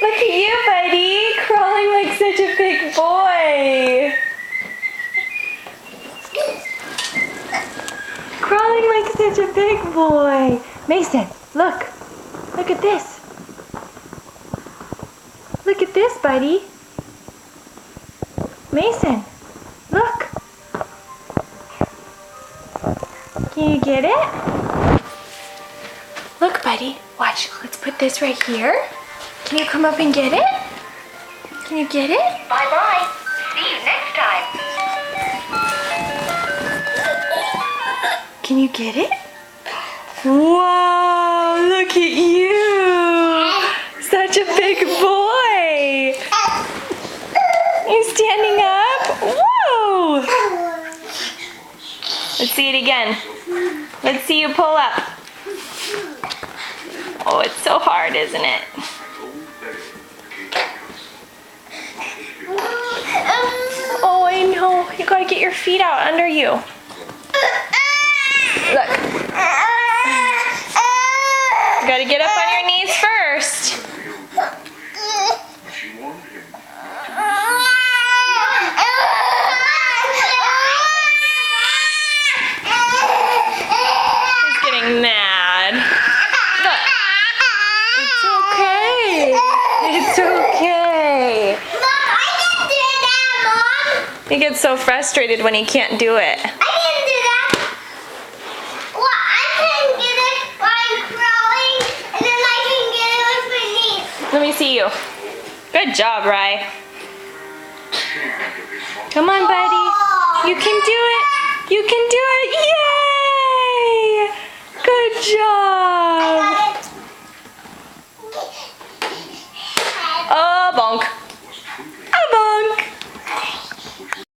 Look at you, buddy, crawling like such a big boy. Crawling like such a big boy. Mason, look. Look at this. Look at this, buddy. Mason, look. Can you get it? Look, buddy. Watch. Let's put this right here. Can you come up and get it? Can you get it? Bye-bye. See you next time. Can you get it? Whoa, look at you. Such a big boy. You standing up? Whoa. Let's see it again. Let's see you pull up. Oh, it's so hard, isn't it? Oh, I know. You gotta get your feet out under you. Look. You gotta get up on your knees first. He's getting mad. Look. It's okay. It's okay. Mom, I can do that, Mom. He gets so frustrated when he can't do it. I can do that. Well, I can get it while I'm crawling, and then I can get it with my knees. Let me see you. Good job, Rye. Come on, buddy. You can do it. You can do it. Yay! Good job. I got it